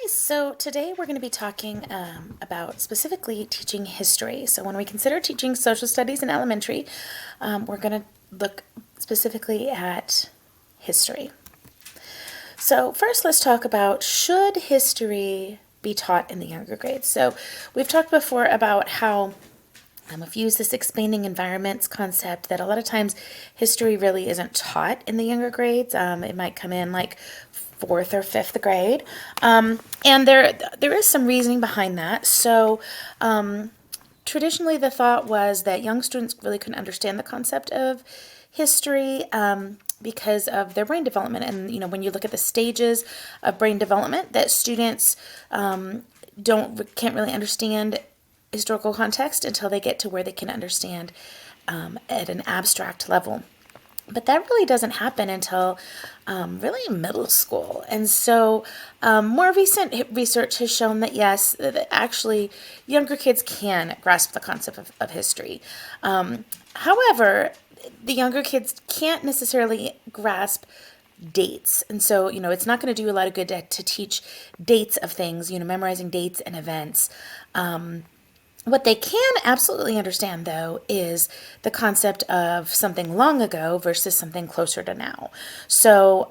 So today we're going to be talking about specifically teaching history. So when we consider teaching social studies in elementary, we're going to look specifically at history. So first, let's talk about, should history be taught in the younger grades? So we've talked before about how I've used this expanding environments concept, that a lot of times history really isn't taught in the younger grades. It might come in like fourth or fifth grade, and there is some reasoning behind that. So traditionally, the thought was that young students really couldn't understand the concept of history because of their brain development. And when you look at the stages of brain development, that students can't really understand historical context until they get to where they can understand at an abstract level. But that really doesn't happen until really middle school. And so more recent research has shown that yes, that actually younger kids can grasp the concept of history. However, the younger kids can't necessarily grasp dates. And so, it's not going to do a lot of good to teach dates of things, memorizing dates and events. What they can absolutely understand, though, is the concept of something long ago versus something closer to now. So,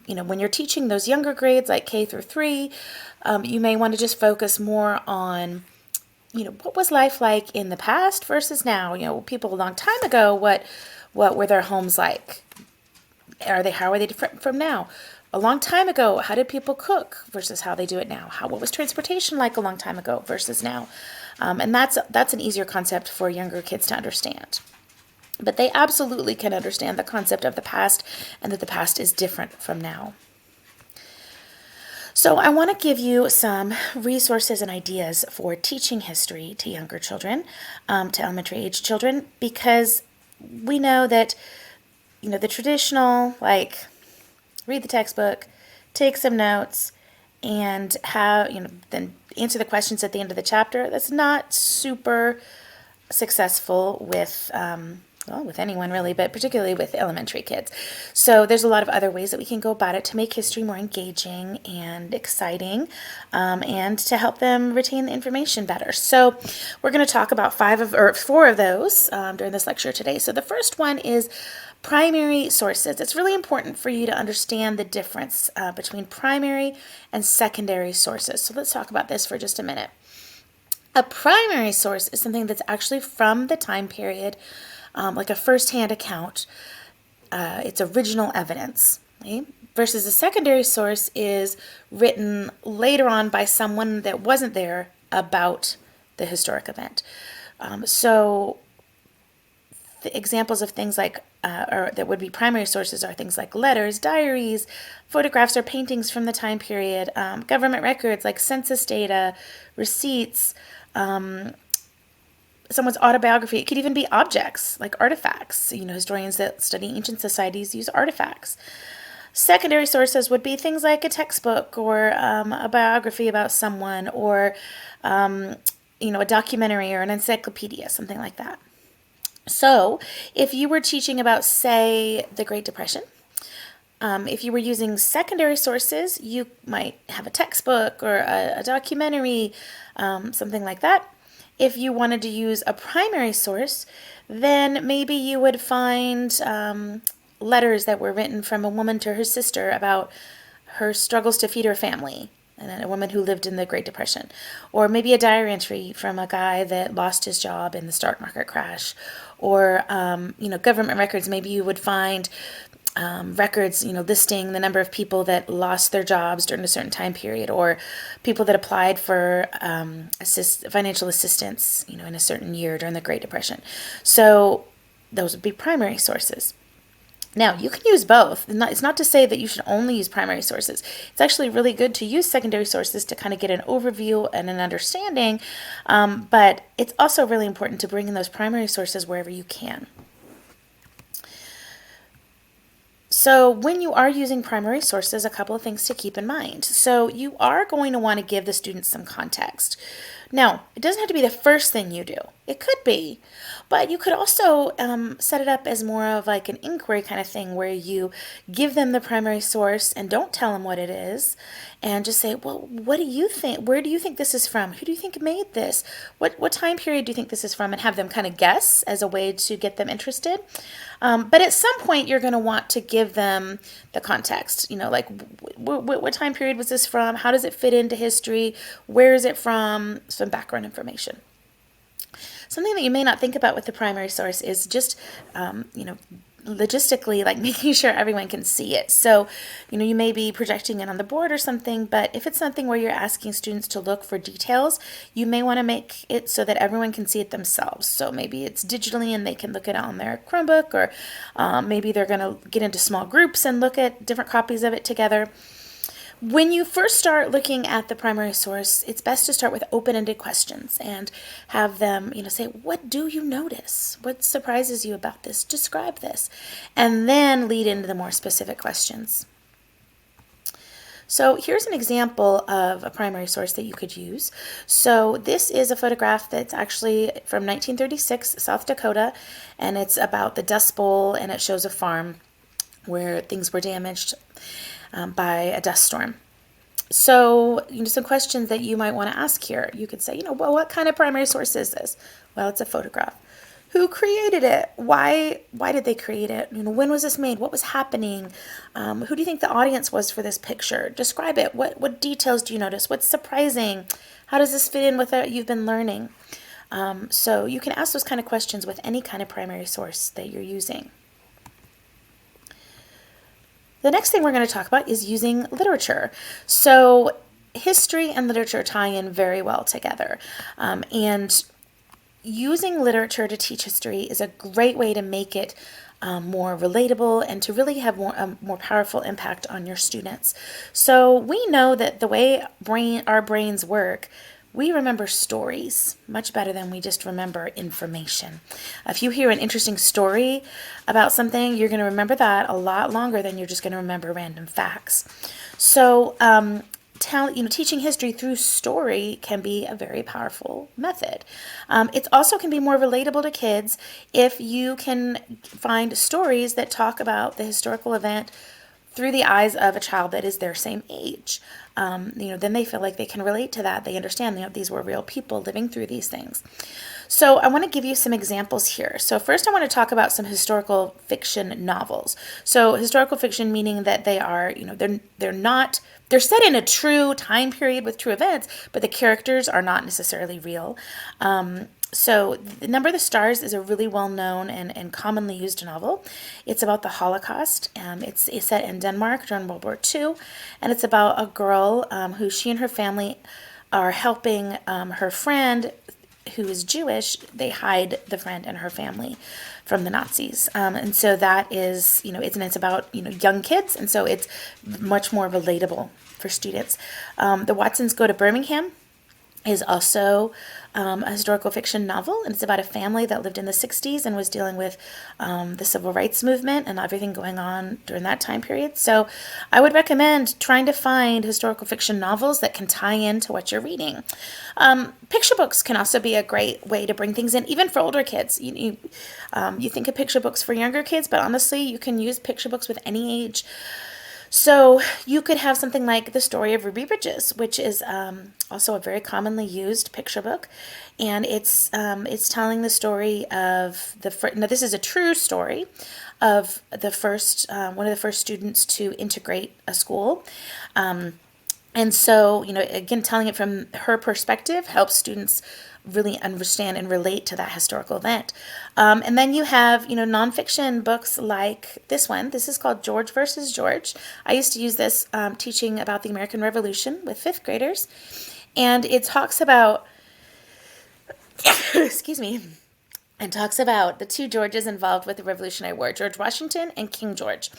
when you're teaching those younger grades, like K through 3, you may want to just focus more on, what was life like in the past versus now? People a long time ago, what were their homes like? How are they different from now? A long time ago, how did people cook versus how they do it now? What was transportation like a long time ago versus now? And that's an easier concept for younger kids to understand. But they absolutely can understand the concept of the past and that the past is different from now. So I want to give you some resources and ideas for teaching history to younger children, to elementary age children, because we know that, the traditional, like, read the textbook, take some notes, and then answer the questions at the end of the chapter. That's not super successful with with anyone really, but particularly with elementary kids. So there's a lot of other ways that we can go about it to make history more engaging and exciting, and to help them retain the information better. So we're going to talk about 4 of those during this lecture today. So the first one is primary sources. It's really important for you to understand the difference between primary and secondary sources. So let's talk about this for just a minute. A primary source is something that's actually from the time period, like a first-hand account. It's original evidence. Okay? Versus a secondary source is written later on by someone that wasn't there about the historic event. So the examples of things like, or that would be primary sources, are things like letters, diaries, photographs or paintings from the time period, government records like census data, receipts, someone's autobiography. It could even be objects like artifacts. Historians that study ancient societies use artifacts. Secondary sources would be things like a textbook or a biography about someone, or a documentary or an encyclopedia, something like that. So if you were teaching about, say, the Great Depression, if you were using secondary sources, you might have a textbook or a documentary, something like that. If you wanted to use a primary source, then maybe you would find letters that were written from a woman to her sister about her struggles to feed her family, and a woman who lived in the Great Depression. Or maybe a diary entry from a guy that lost his job in the stock market crash. Or, government records. Maybe you would find records, listing the number of people that lost their jobs during a certain time period, or people that applied for financial assistance, in a certain year during the Great Depression. So those would be primary sources. Now, you can use both. It's not to say that you should only use primary sources. It's actually really good to use secondary sources to kind of get an overview and an understanding, but it's also really important to bring in those primary sources wherever you can. So when you are using primary sources, a couple of things to keep in mind. So you are going to want to give the students some context. Now, it doesn't have to be the first thing you do. It could be, but you could also set it up as more of like an inquiry kind of thing where you give them the primary source and don't tell them what it is, and just say, well, what do you think? Where do you think this is from? Who do you think made this? What time period do you think this is from? And have them kind of guess as a way to get them interested. But at some point, you're going to want to give them the context. Like what time period was this from? How does it fit into history? Where is it from? Some background information. Something that you may not think about with the primary source is just, logistically, like making sure everyone can see it. So, you may be projecting it on the board or something, but if it's something where you're asking students to look for details, you may want to make it so that everyone can see it themselves. So maybe it's digitally and they can look at it on their Chromebook, or maybe they're going to get into small groups and look at different copies of it together. When you first start looking at the primary source, it's best to start with open-ended questions and have them, say, what do you notice? What surprises you about this? Describe this. And then lead into the more specific questions. So here's an example of a primary source that you could use. So this is a photograph that's actually from 1936, South Dakota, and it's about the Dust Bowl, and it shows a farm where things were damaged by a dust storm. So, some questions that you might want to ask here. You could say, well, what kind of primary source is this? Well, it's a photograph. Who created it? Why did they create it? When was this made? What was happening? Who do you think the audience was for this picture? Describe it. What details do you notice? What's surprising? How does this fit in with what you've been learning? So you can ask those kind of questions with any kind of primary source that you're using. The next thing we're going to talk about is using literature. So history and literature tie in very well together. And using literature to teach history is a great way to make it more relatable and to really have more powerful impact on your students. So we know that the way our brains work, we remember stories much better than we just remember information. If you hear an interesting story about something, you're going to remember that a lot longer than you're just going to remember random facts. So, teaching history through story can be a very powerful method. It also can be more relatable to kids if you can find stories that talk about the historical event through the eyes of a child that is their same age. Then they feel like they can relate to that. They understand, these were real people living through these things. So I want to give you some examples here. So first I want to talk about some historical fiction novels. So historical fiction meaning that they are, they're set in a true time period with true events, but the characters are not necessarily real. So The Number of the Stars is a really well-known and commonly used novel. It's about the Holocaust. It's set in Denmark during World War II, and it's about a girl who she and her family are helping her friend who is Jewish. They hide the friend and her family from the Nazis. And so that is, it's about, young kids, and so it's much more relatable for students. The Watsons Go to Birmingham is also a historical fiction novel, and it's about a family that lived in the 60s and was dealing with the civil rights movement and everything going on during that time period. So I would recommend trying to find historical fiction novels that can tie into what you're reading. Picture books can also be a great way to bring things in, even for older kids. You think of picture books for younger kids, but honestly, you can use picture books with any age. So you could have something like The Story of Ruby Bridges, which is also a very commonly used picture book, and it's telling the story of now this is a true story of the first one of the first students to integrate a school. And so, again, telling it from her perspective helps students really understand and relate to that historical event. And then you have, nonfiction books like this one. This is called George versus George. I used to use this teaching about the American Revolution with fifth graders. And it talks about, excuse me, and talks about the two Georges involved with the Revolutionary War, George Washington and King George.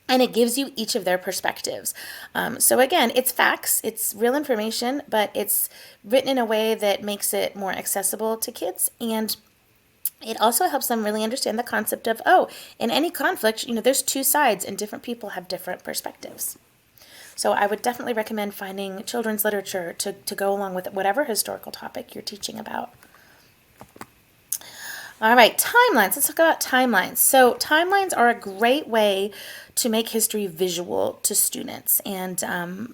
And it gives you each of their perspectives. So again, it's facts, it's real information, but it's written in a way that makes it more accessible to kids. And it also helps them really understand the concept of, in any conflict, there's two sides and different people have different perspectives. So I would definitely recommend finding children's literature to go along with whatever historical topic you're teaching about. All right, timelines. Let's talk about timelines. So timelines are a great way to make history visual to students, and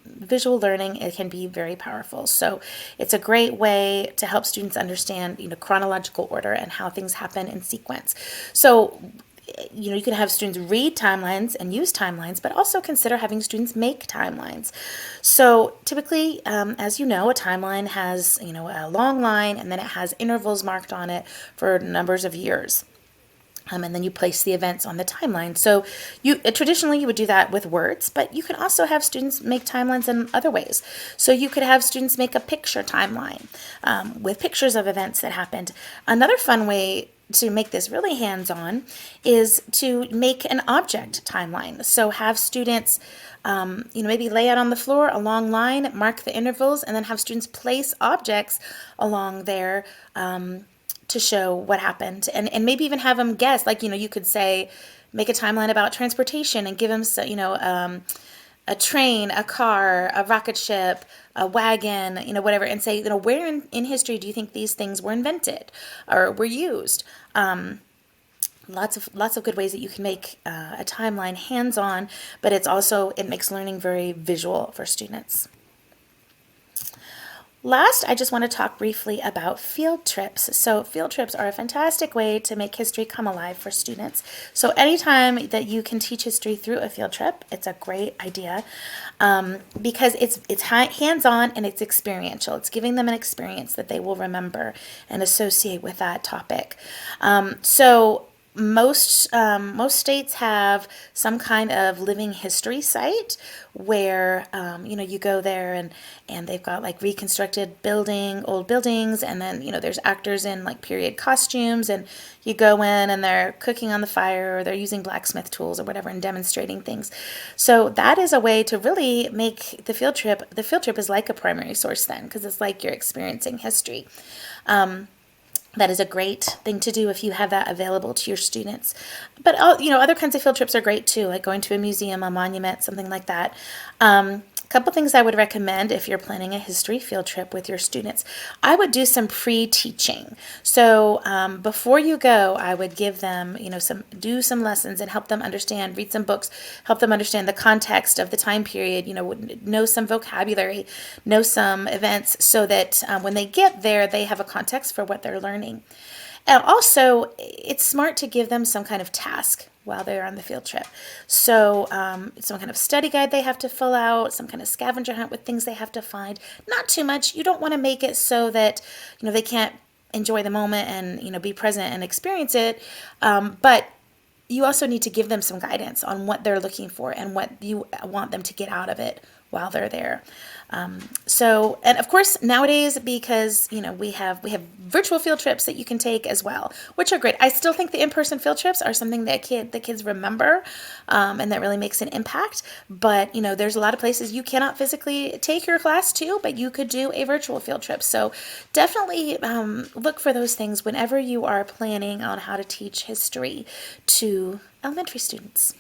visual learning, it can be very powerful. So it's a great way to help students understand, chronological order and how things happen in sequence. So you can have students read timelines and use timelines, but also consider having students make timelines. So typically, as you know, a timeline has, a long line, and then it has intervals marked on it for numbers of years. And then you place the events on the timeline. So traditionally you would do that with words, but you can also have students make timelines in other ways. So you could have students make a picture timeline with pictures of events that happened. Another fun way to make this really hands-on is to make an object timeline. So have students maybe lay out on the floor a long line, mark the intervals, and then have students place objects along there to show what happened, and maybe even have them guess. Like, you could say, make a timeline about transportation and give them, a train, a car, a rocket ship, a wagon, whatever, and say, where in history do you think these things were invented or were used? Lots of good ways that you can make a timeline hands-on, but it makes learning very visual for students. Last, I just want to talk briefly about field trips. So field trips are a fantastic way to make history come alive for students. So anytime that you can teach history through a field trip, it's a great idea because it's hands-on and it's experiential. It's giving them an experience that they will remember and associate with that topic. So most states have some kind of living history site where you go there and they've got like reconstructed old buildings, and then there's actors in like period costumes, and you go in and they're cooking on the fire or they're using blacksmith tools or whatever and demonstrating things. So that is a way to really make the field trip is like a primary source then, because it's like you're experiencing history. That is a great thing to do if you have that available to your students. But other kinds of field trips are great too, like going to a museum, a monument, something like that. A couple things I would recommend if you're planning a history field trip with your students. I would do some pre-teaching. So before you go, I would give them, do some lessons and help them understand, read some books, help them understand the context of the time period, know some vocabulary, know some events, so that when they get there, they have a context for what they're learning. And also, it's smart to give them some kind of task while they're on the field trip. So some kind of study guide they have to fill out, some kind of scavenger hunt with things they have to find. Not too much. You don't want to make it so that they can't enjoy the moment and be present and experience it. But you also need to give them some guidance on what they're looking for and what you want them to get out of it while they're there. And of course nowadays, because we have virtual field trips that you can take as well, which are great. I still think the in-person field trips are something that the kids remember, and that really makes an impact. But there's a lot of places you cannot physically take your class to, but you could do a virtual field trip. So definitely look for those things whenever you are planning on how to teach history to elementary students.